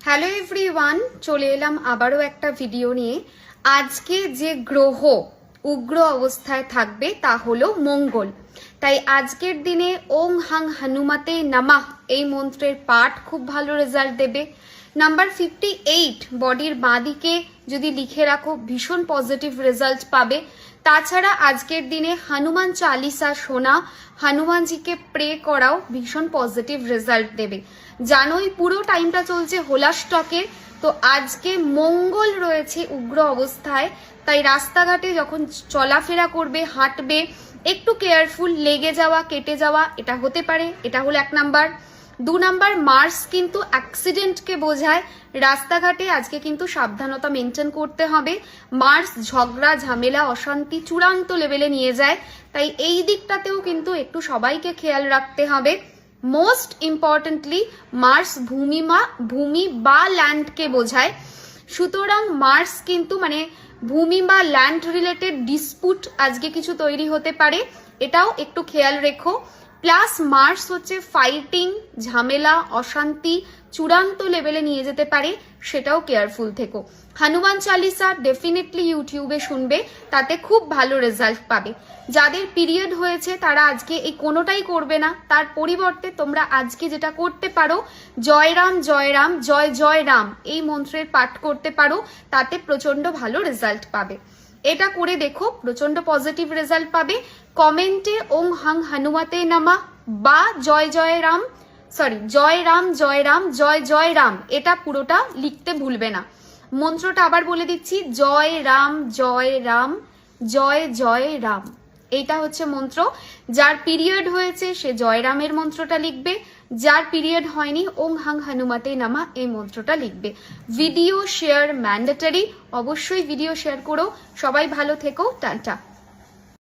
Hello everyone, চলে এলাম আবারও একটা ভিডিও নিয়ে। আজকে যে গ্রহ উগ্র অবস্থায় থাকবে তা হলো মঙ্গল। তাই আজকের দিনে ওং হাং হনুমাতে নামাহ এই মন্ত্রের পাঠ খুব ভালো রেজাল্ট দেবে। নাম্বার 58 বডির বাঁদিকে যদি লিখে রাখো ভীষণ পজিটিভ রেজাল্ট পাবে। তাছাড়া আজকের দিনে হনুমান চালিসা শোনা, হনুমানজিকে প্রে করাও ভীষণ পজিটিভ রেজাল্ট দেবে। জানোই পুরো টাইমটা চলছে হোলা স্টকে, তো আজকে মঙ্গল রয়েছে উগ্র অবস্থায়। তাই রাস্তাঘাটে যখন চলাফেরা করবে, হাঁটবে, একটু কেয়ারফুল, লেগে যাওয়া, কেটে যাওয়া এটা হতে পারে। এটা হলো 1 নাম্বার। 2 নাম্বার, মার্স কিন্তু অ্যাক্সিডেন্টকে বোঝায়। রাস্তাঘাটে আজকে কিন্তু সাবধানতা মেনটেন করতে হবে। মার্স ঝগড়া, ঝামেলা, অশান্তি চূড়ান্ত লেভেলে নিয়ে যায়। তাই এই দিকটাতেও কিন্তু একটু সবাইকে খেয়াল রাখতে হবে। মোস্ট ইম্পর্টেন্টলি মার্স ভূমি বা ল্যান্ডকে বোঝায়। সুতরাং মার্স কিন্তু ভূমি বা ল্যান্ড রিলেটেড ডিসপুট আজকে কিছু তৈরি হতে পারে, এটাও একটু খেয়াল রেখো। প্লাস মার্স হচ্ছে ফাইটিং, ঝামেলা, অশান্তি চূড়ান্ত লেভেলে নিয়ে যেতে পারে, সেটাও কেয়ারফুল থেকো। হনুমান চালিসা ডেফিনেটলি ইউটিউবে শুনবে, তাতে খুব ভালো রেজাল্ট পাবে। যাদের পিরিয়ড হয়েছে তারা আজকে এই কোনোটাই করবে না, তার পরিবর্তে তোমরা আজকে যেটা করতে পারো, জয় রাম জয় রাম জয় জয় রাম এই মন্ত্রের পাঠ করতে পারো, তাতে প্রচন্ড ভালো রেজাল্ট পাবে। এটা করে দেখো, প্রচন্ড পজিটিভ রেজাল্ট পাবে। কমেন্টে ওং হাং হনুমাতে নামা বা জয় জয় রাম জয় রাম জয় রাম জয় জয় রাম এটা পুরোটা লিখতে ভুলবে না। মন্ত্রটা আবার বলে দিচ্ছি, জয় রাম জয় রাম জয় জয় রাম, এইটা হচ্ছে মন্ত্র। যার পিরিয়ড হয়েছে সে জয় রামের মন্ত্রটা লিখবে, যার পিরিয়ড হয়নি ওং হাং হনুমাতে নামা এই মন্ত্রটা লিখবে। ভিডিও শেয়ার ম্যান্ডেটরি, অবশ্যই ভিডিও শেয়ার করো। সবাই ভালো থেকো, টাটা।